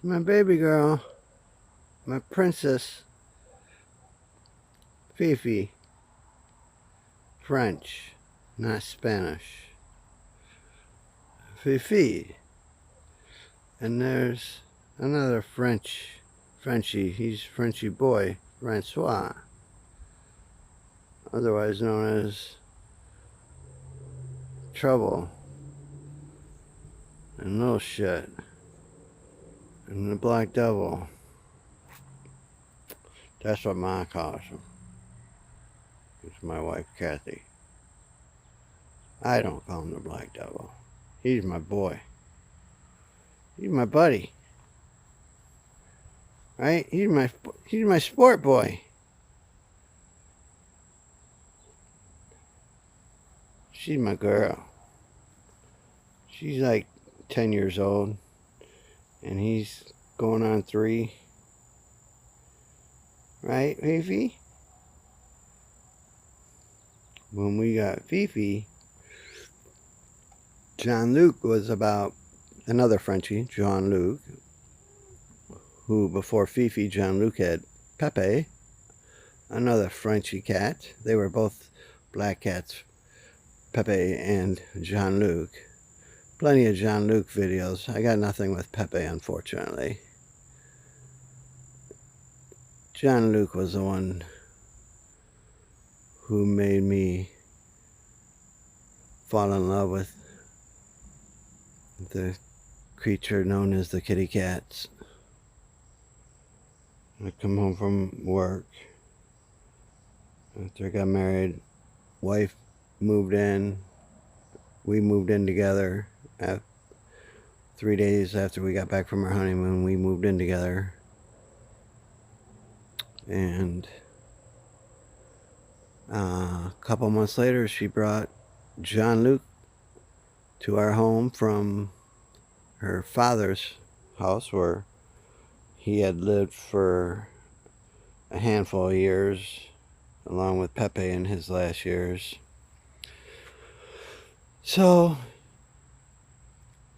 My baby girl, my princess, Fîfî, French, not Spanish. Fîfî. And there's another Frenchie, he's Frenchy boy, Fränswã, otherwise known as Trouble, and Little Shit, and the Black Devil. That's what Ma calls him. It's my wife, Kathy. I don't call him the Black Devil. He's my boy. He's my buddy. Right? He's my sport boy. She's my girl. She's like 10 years old, and he's going on 3. Right, Fîfî? When we got Fîfî, Jean-Luc was about another Frenchie, Jean-Luc, who before Fîfî, Jean-Luc had Pepe, another Frenchie cat. They were both black cats, Pepe and Jean-Luc. Plenty of Jean-Luc videos. I got nothing with Pepe, unfortunately. Jean-Luc was the one who made me fall in love with the creature known as the kitty cats. I come home from work after I got married. Wife moved in. We moved in together. 3 days after we got back from our honeymoon, we moved in together. And a couple months later, she brought Jean-Luc to our home from her father's house, where he had lived for a handful of years, along with Pepe in his last years. So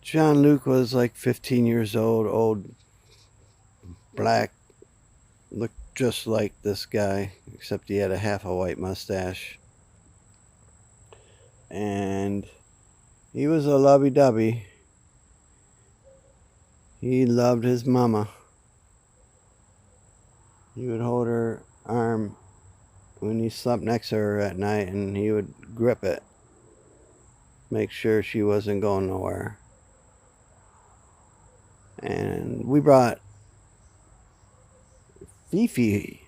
Jean-Luc was like 15 years old, black, looked just like this guy, except he had a half a white mustache. And he was a lovey-dovey. He loved his mama. He would hold her arm when he slept next to her at night, and he would grip it, make sure she wasn't going nowhere. And we brought Fîfî.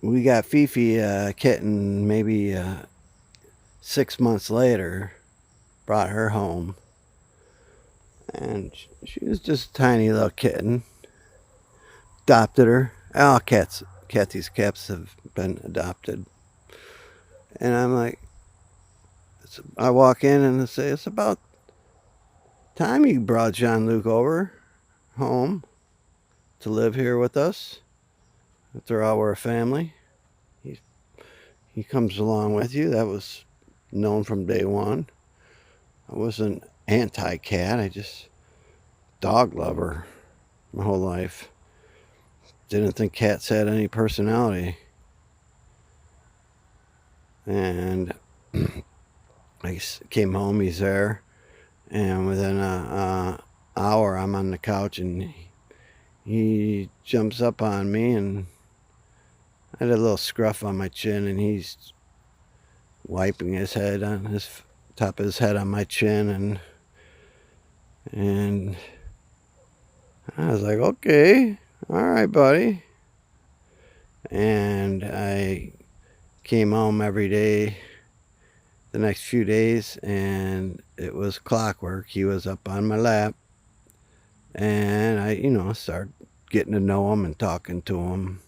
We got Fîfî, a kitten, maybe 6 months later. Brought her home, and she was just a tiny little kitten. Adopted her. All Kathy's cats have been adopted. And I'm like, I walk in and I say, it's about time you brought Jean-Luc over home to live here with us. After all, we're a family. He comes along with you. That was known from day one. I wasn't anti-cat. I just dog lover my whole life. Didn't think cats had any personality. And I came home, he's there, and within an hour I'm on the couch, and he jumps up on me, and I had a little scruff on my chin, and he's wiping his head on his top of his head on my chin, and I was like, okay, all right, buddy. And I came home every day the next few days, and it was clockwork. He was up on my lap, and I started getting to know him and talking to him.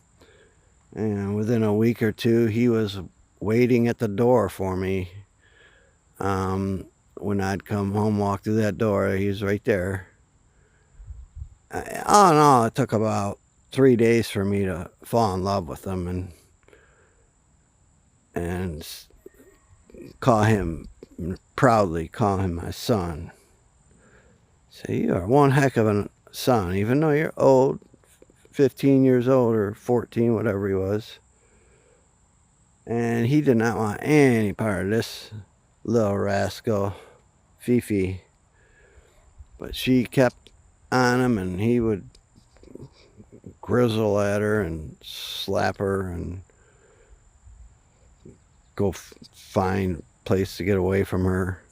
And within a week or two, he was waiting at the door for me. When I'd come home, walk through that door, he was right there. All in all, it took about 3 days for me to fall in love with him and call him proudly call him my son. Say, you are one heck of a son, even though you're old, 15 years old or 14, whatever he was. And he did not want any part of this little rascal, Fîfî. But she kept on him, and he would grizzle at her and slap her and go find a place to get away from her.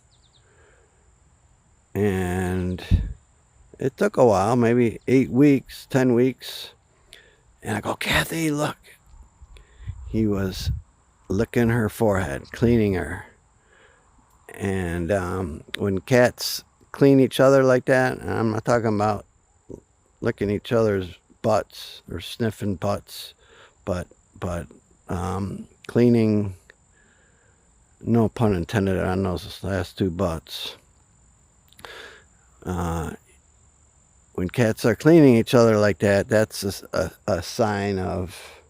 And it took a while, maybe 8 weeks, 10 weeks. And I go, Kathy, look. He was licking her forehead, cleaning her. And when cats clean each other like that, and I'm not talking about licking each other's butts or sniffing butts, but cleaning, no pun intended on those last two butts. When cats are cleaning each other like that, that's a sign of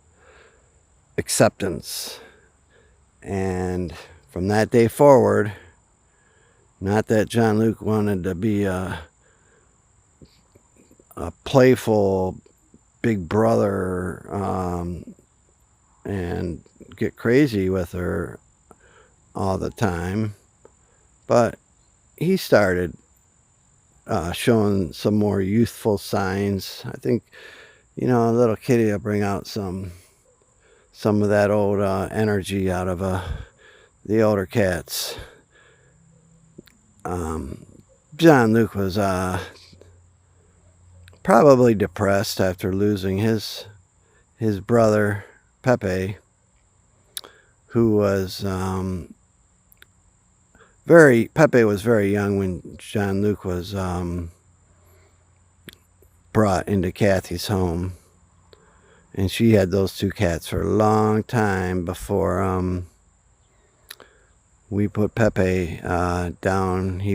acceptance. And from that day forward, not that John Luke wanted to be a playful big brother and get crazy with her all the time, but he started showing some more youthful signs. I think, a little kitty will bring out some of that old energy out of the older cats. John Luke was probably depressed after losing his brother Pepe, who was Pepe was very young when John Luke was brought into Kathy's home, and she had those two cats for a long time before we put Pepe down. He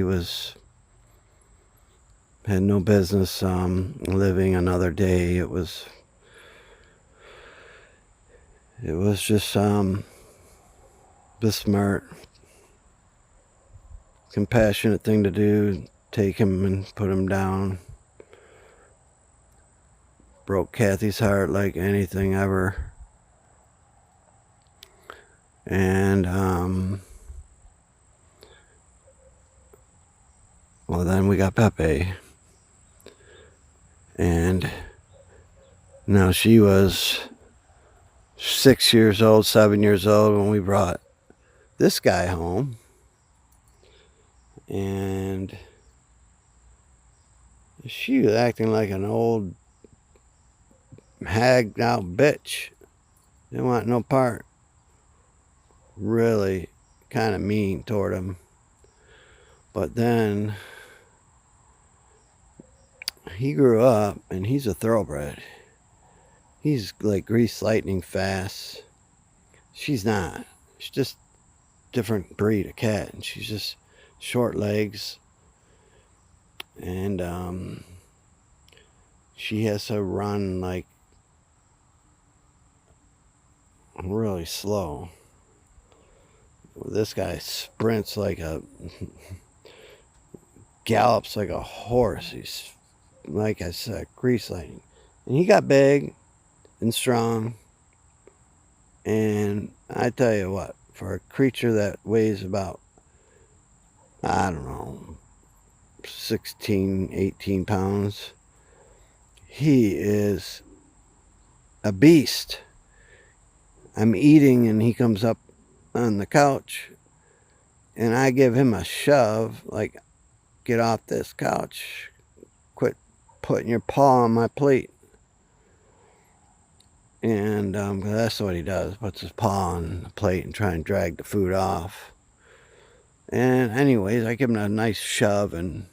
had no business living another day. It was just the smart, compassionate thing to do. Take him and put him down. Broke Kathy's heart like anything ever. And well, then we got Pepe. And now she was 6 years old, 7 years old when we brought this guy home. And she was acting like an old hagged out bitch. Didn't want no part. Really kind of mean toward him. But then he grew up, and he's a thoroughbred. He's like grease lightning fast. She's not. She's just different breed of cat, and she's just short legs, and she has to run like really slow. This guy sprints like gallops like a horse. He's, like I said, grease lightning. And he got big and strong. And I tell you what, for a creature that weighs about, I don't know, 16, 18 pounds, he is a beast. I'm eating, and he comes up on the couch, and I give him a shove, like, get off this couch. Quit putting your paw on my plate. And that's what he does. Puts his paw on the plate and try and drag the food off. And anyways, I give him a nice shove, and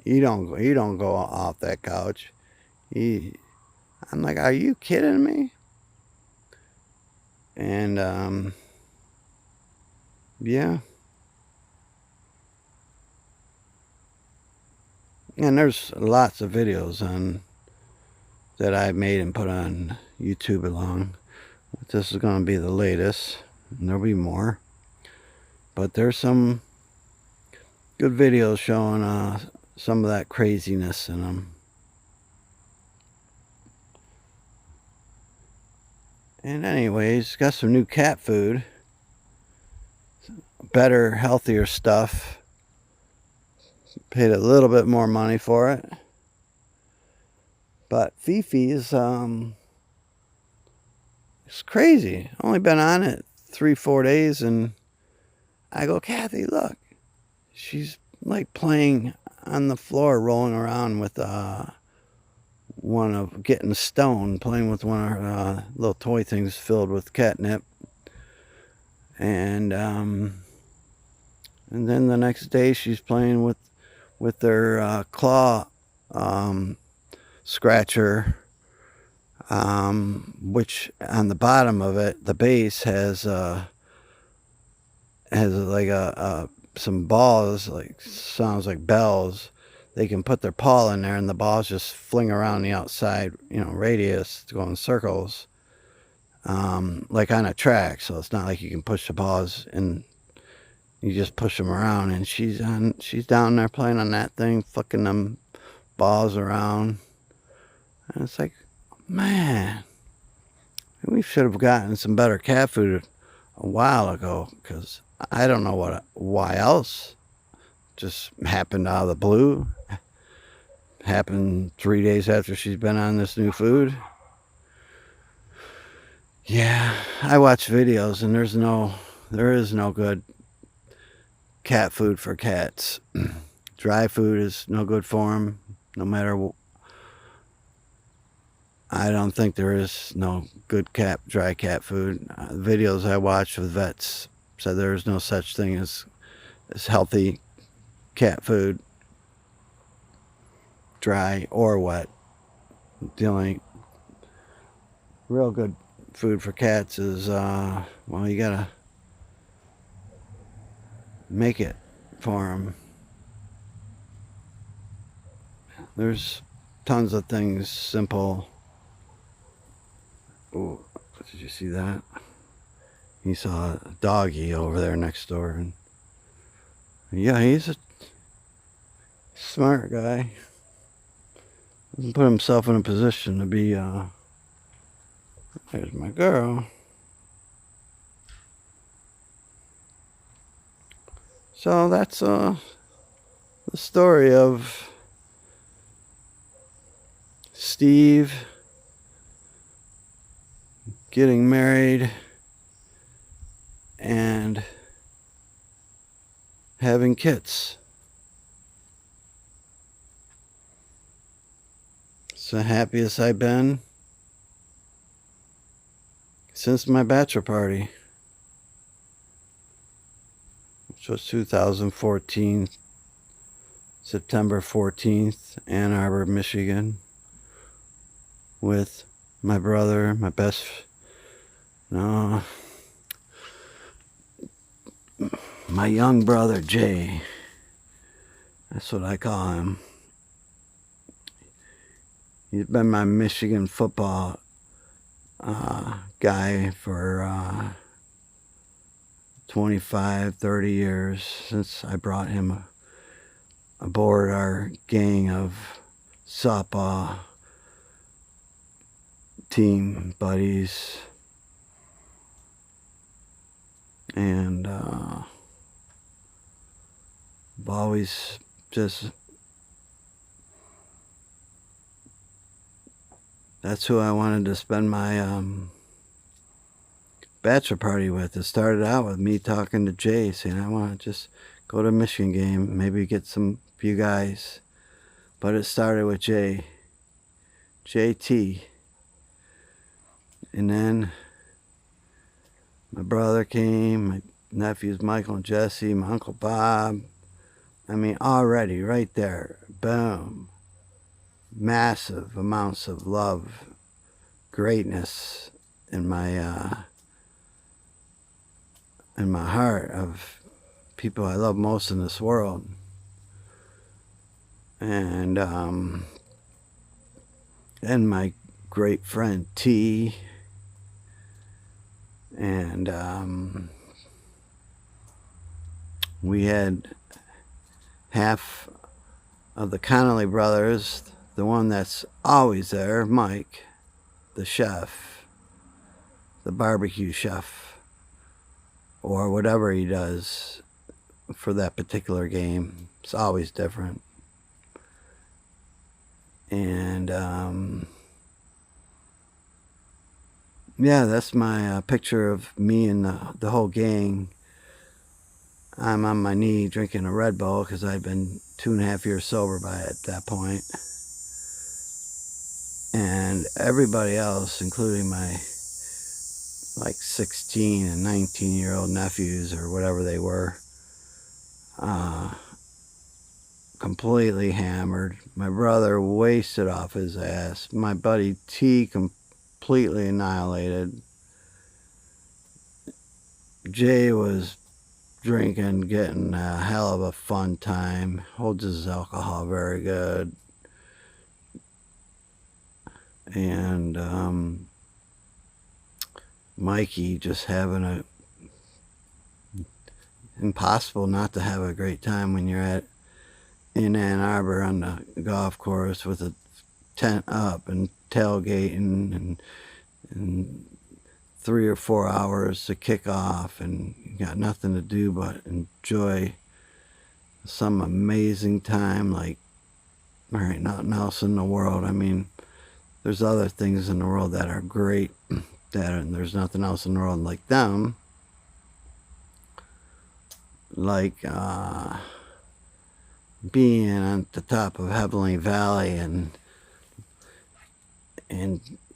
he don't go off that couch. I'm like, are you kidding me? And yeah. And there's lots of videos that I've made and put on YouTube along. This is going to be the latest, and there'll be more. But there's some good videos showing some of that craziness in them. And anyways, got some new cat food. Better, healthier stuff. Paid a little bit more money for it. But Fîfî is it's crazy. Only been on it 3-4 days, and I go, Kathy, look. She's like playing on the floor, rolling around with getting a stone, playing with one of her little toy things filled with catnip. And then the next day she's playing with their claw scratcher, which on the bottom of it, the base has like some balls, like sounds like bells. They can put their paw in there and the balls just fling around the outside, radius to go in circles, like on a track. So it's not like you can push the balls and you just push them around. And she's down there playing on that thing, flicking them balls around. And it's like, man, we should have gotten some better cat food a while ago, because I don't know why else. Just happened out of the blue. Happened 3 days after she's been on this new food. Yeah, I watch videos and there is no good cat food for cats. Dry food is no good for them, no matter what. I don't think there is no good dry cat food. Videos I watched with vets said there is no such thing as healthy cat food, dry or wet. The only real good food for cats is, well, you gotta make it for them. There's tons of things, simple. Oh, did you see that? He saw a doggy over there next door, and yeah, he's a smart guy. Doesn't put himself in a position to be, there's my girl. So that's the story of Steve getting married and having kids. It's the happiest I've been since my bachelor party, which was 2014, September 14th, Ann Arbor, Michigan, with my brother, my young brother Jay. That's what I call him. He's been my Michigan football guy for 25, 30 years, since I brought him aboard our gang of softball team buddies. And I've always just, that's who I wanted to spend my bachelor party with. It started out with me talking to Jay, saying I want to just go to a Michigan game, maybe get some few guys. But it started with JT. And then my brother came, my nephews Michael and Jesse, my Uncle Bob. I mean, already right there, boom. Massive amounts of love, greatness in my heart of people I love most in this world. And my great friend T, and we had half of the Connolly brothers, the one that's always there, Mike, the chef, the barbecue chef, or whatever he does for that particular game. It's always different. And yeah, that's my picture of me and the whole gang. I'm on my knee drinking a Red Bull because I've been 2.5 years sober by at that point. And everybody else, including my like 16 and 19-year-old nephews or whatever they were, completely hammered. My brother wasted off his ass. My buddy T completely annihilated. Jay was drinking, getting a hell of a fun time. Holds his alcohol very good. And Mikey just having a impossible not to have a great time when you're in Ann Arbor on the golf course with a tent up and tailgating and 3 or 4 hours to kick off, and you got nothing to do but enjoy some amazing time like there ain't nothing else in the world. I mean, there's other things in the world that are great, and there's nothing else in the world like them. Like being on the top of Heavenly Valley and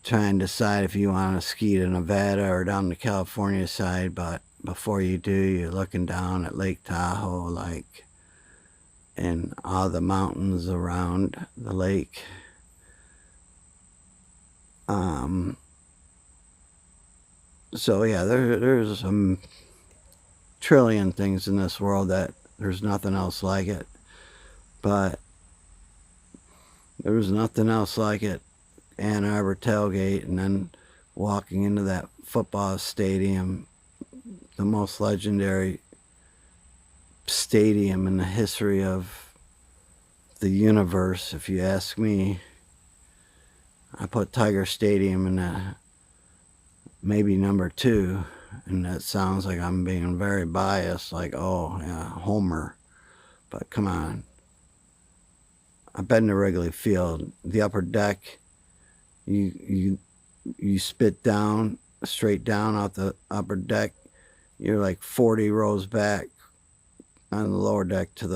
trying to decide if you want to ski to Nevada or down the California side, but before you do, you're looking down at Lake Tahoe, like, and all the mountains around the lake. So yeah, there's a trillion things in this world that there's nothing else like it. But there was nothing else like it. Ann Arbor tailgate, and then walking into that football stadium, the most legendary stadium in the history of the universe, if you ask me. I put Tiger Stadium in maybe number 2, and that sounds like I'm being very biased, like, oh yeah, Homer, but come on. I've been to Wrigley Field. The upper deck, you spit down, straight down off the upper deck, you're like 40 rows back on the lower deck to the